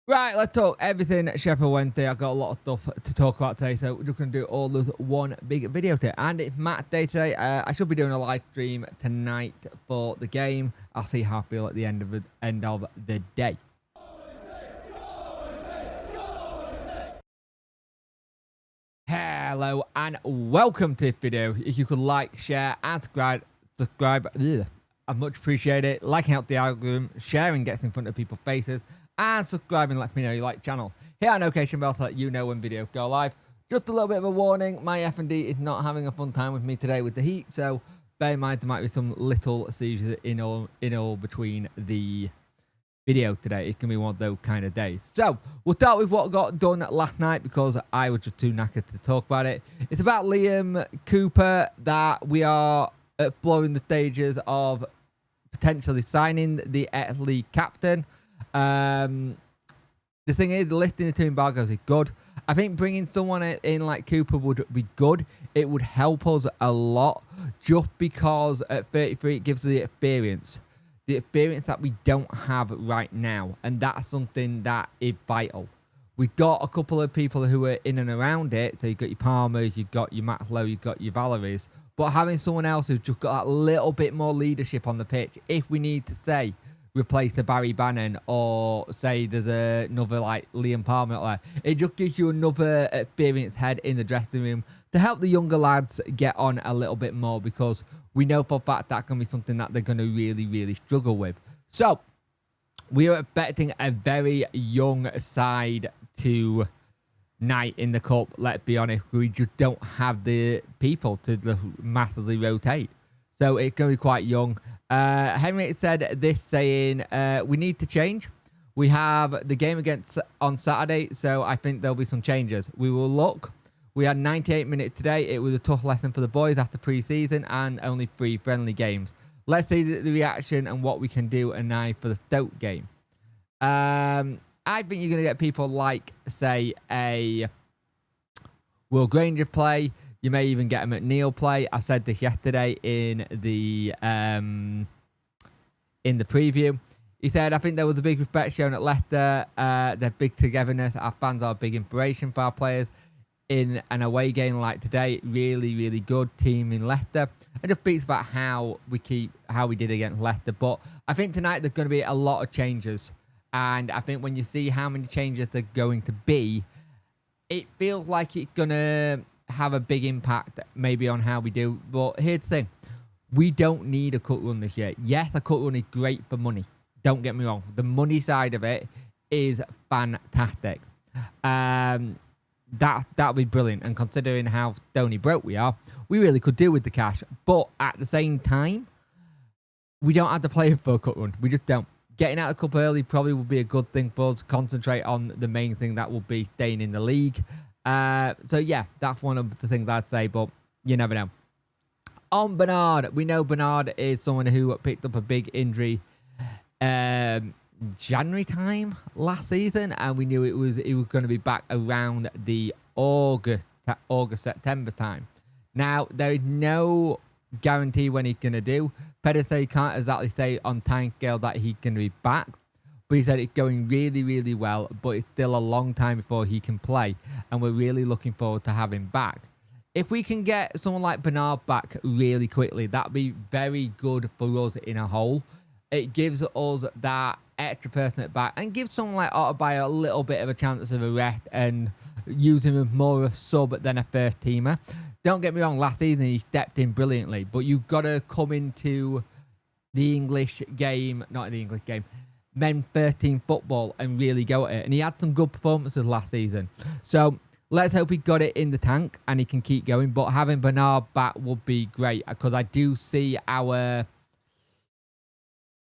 Right, let's talk everything Sheffield Wednesday. I've got a lot of stuff to talk about today, so we're just going to do all of one big video today. And it's Matt Day today. I should be doing a live stream tonight for the game. I'll see how I feel at the end of the day. Hello and welcome to this video. If you could like, share, and subscribe, I'd much appreciate it. Liking out the algorithm, sharing gets in front of people's faces, and subscribing lets me know you like the channel. Hit that notification bell to let you know when videos go live. Just a little bit of a warning, my F&D is not having a fun time with me today with the heat, so bear in mind there might be some little seizures in all between the video today. It can be one of those kind of days. So we'll start with what got done last night because I was just too knackered to talk about it. It's about Liam Cooper that we are exploring the stages of potentially signing the ex-league captain. The thing is, lifting the two embargoes is good. I think bringing someone in like Cooper would be good. It would help us a lot just because at 33 it gives us the experience that we don't have right now, and that's something that is vital. We've got a couple of people who are in and around it, so you've got your Palmers, you've got your Matt Lowe, you've got your Valeries, but having someone else who's just got that little bit more leadership on the pitch, if we need to say replace the Barry Bannon or say there's another like Liam Palmer out there, it just gives you another experienced head in the dressing room to help the younger lads get on a little bit more, because we know for a fact that can be something that they're going to really struggle with. So we are expecting a very young side tonight in the cup. Let's be honest, we just don't have the people to massively rotate, so it's going to be quite young. Henry said this, saying we need to change. We have the game on Saturday, so I think there'll be some changes. We will look. We had 98 minutes today. It was a tough lesson for the boys after pre-season and only 3 friendly games. Let's see the reaction and what we can do and now for the Stoke game. I think you're going to get people like, say, a Will Granger play. You may even get a McNeil play. I said this yesterday in the preview. He said, I think there was a big respect shown at Leicester. Their big togetherness. Our fans are a big inspiration for our players. In an away game like today, really good team in Leicester. It just speaks about how we did against Leicester. But I think tonight there's going to be a lot of changes. And I think when you see how many changes there are going to be, it feels like it's going to have a big impact maybe on how we do. But here's the thing. We don't need a cut run this year. Yes, a cut run is great for money. Don't get me wrong. The money side of it is fantastic. That'd be brilliant. And considering how stony broke we are, we really could do with the cash. But at the same time, we don't have to play for a cut run. We just don't. Getting out of the cup early probably would be a good thing for us. Concentrate on the main thing that will be staying in the league. So yeah, that's one of the things I'd say, but you never know. On Bernard, we know Bernard is someone who picked up a big injury January time last season, and we knew he was going to be back around the August September time. Now there is no guarantee when he's going to do. Pedro said he can't exactly say on time scale that he's going to be back, but he said it's going really well, but it's still a long time before he can play, and we're really looking forward to having him back. If we can get someone like Bernard back really quickly, that'd be very good for us in a whole. It gives us that extra person at back and gives someone like Otterby a little bit of a chance of a rest and use him as more of a sub than a first teamer. Don't get me wrong, last season he stepped in brilliantly, but you've got to come into the English game, not the English game, men first team football and really go at it. And he had some good performances last season. So let's hope he got it in the tank and he can keep going. But having Bernard back would be great, because I do see our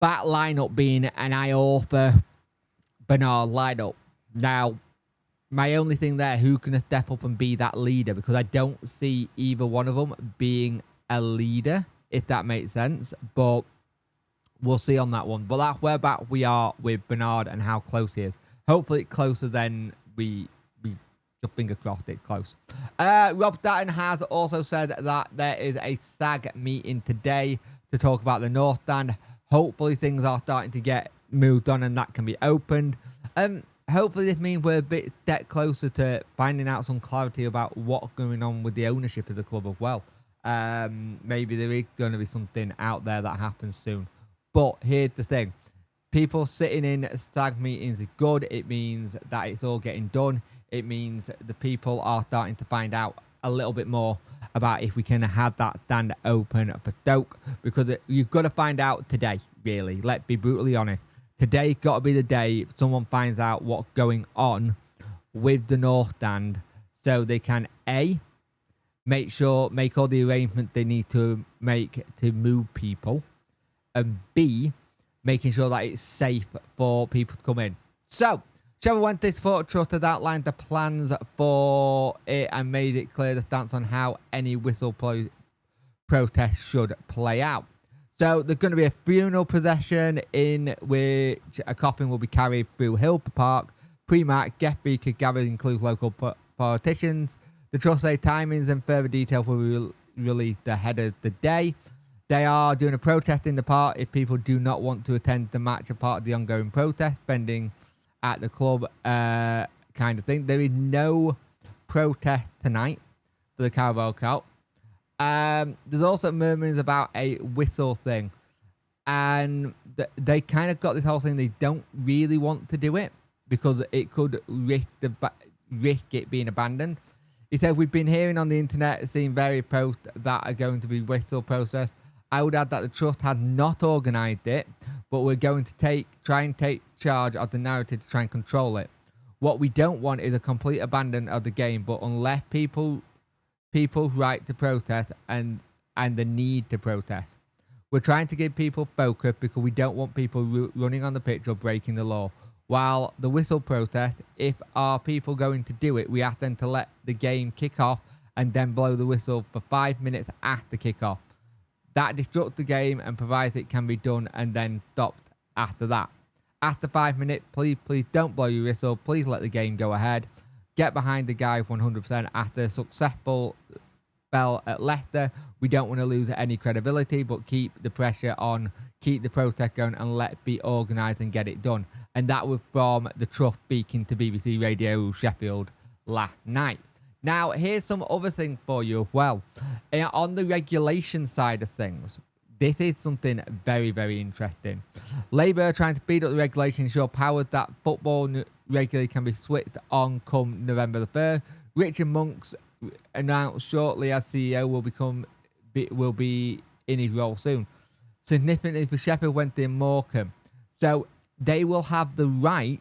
back lineup being an Iorfa Bernard lineup. Now, my only thing there, who can step up and be that leader? Because I don't see either one of them being a leader, if that makes sense. But we'll see on that one. But that's where back we are with Bernard and how close he is. Hopefully it's closer than we just finger crossed it's close. Rob Staton has also said that there is a SAG meeting today to talk about the North Stand. Hopefully things are starting to get moved on and that can be opened. hopefully this means we're a bit closer to finding out some clarity about what's going on with the ownership of the club as well. Maybe there is going to be something out there that happens soon. But here's the thing. People sitting in SAG meetings is good. It means that it's all getting done. It means the people are starting to find out a little bit more about if we can have that stand open for Stoke. Because you've got to find out today, really. Let's be brutally honest. Today got to be the day if someone finds out what's going on with the North Stand, so they can A, make all the arrangements they need to make to move people, and B, making sure that it's safe for people to come in. So, Sheffield Wednesday Support Trust has outlined the plans for it and made it clear the stance on how any whistle protest should play out. So, there's going to be a funeral procession in which a coffin will be carried through Hill Park. Pre-match, guest speakers gathered include local politicians. The trust say timings and further details will be released ahead of the day. They are doing a protest in the park if people do not want to attend the match as part of the ongoing protest pending at the club kind of thing. There is no protest tonight for the Carabao Cup. There's also murmurings about a whistle thing. And they kind of got this whole thing. They don't really want to do it because it could risk it being abandoned. He said, we've been hearing on the internet, seeing various posts that are going to be whistle process. I would add that the trust had not organised it, but we're going to try and take charge of the narrative to try and control it. What we don't want is a complete abandon of the game, but unless people's right to protest and the need to protest. We're trying to give people focus because we don't want people running on the pitch or breaking the law. While the whistle protest, if our people going to do it, we ask them to let the game kick off and then blow the whistle for 5 minutes after kick-off. That disrupts the game and provides it can be done and then stopped after that. After 5 minutes, please don't blow your whistle. Please let the game go ahead. Get behind the guy 100% after a successful spell at Leicester. We don't want to lose any credibility, but keep the pressure on, keep the protest going, and let be organised and get it done. And that was from the trust speaking to BBC Radio Sheffield last night. Now, here's some other things for you as well. On the regulation side of things, this is something very, very interesting. Labour are trying to speed up the regulation, ensure powers that football regularly can be switched on come November the 3rd. Richard Monks announced shortly as CEO will be in his role soon. Significantly for Sheffield Wednesday and Morecambe. So they will have the right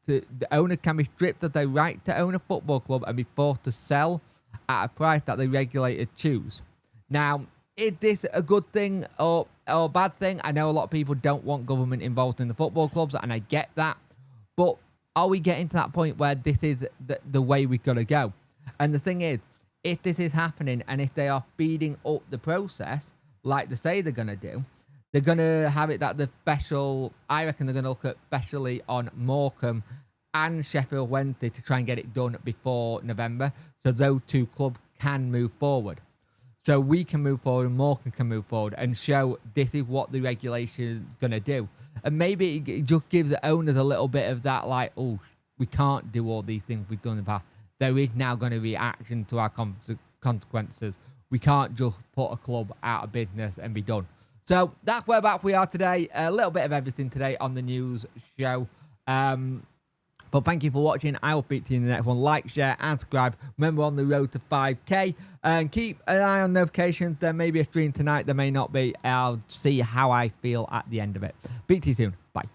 the owner can be stripped of their right to own a football club and be forced to sell at a price that the regulator choose. Now, is this a good thing or a bad thing? I know a lot of people don't want government involved in the football clubs, and I get that. But are we getting to that point where this is the way we've got to go? And the thing is, if this is happening and if they are speeding up the process, like they say they're going to do, they're going to have it that I reckon they're going to look at especially on Morecambe and Sheffield Wednesday to try and get it done before November. So those two clubs can move forward. So we can move forward and Morecambe can move forward and show this is what the regulation is going to do. And maybe it just gives the owners a little bit of that, like, oh, we can't do all these things we've done in the past. There is now going to be action to our consequences. We can't just put a club out of business and be done. So that's where back we are today. A little bit of everything today on the news show. But thank you for watching. I will speak to you in the next one. Like, share, and subscribe. Remember, on the road to 5K. And keep an eye on notifications. There may be a stream tonight. There may not be. I'll see how I feel at the end of it. Speak to you soon. Bye.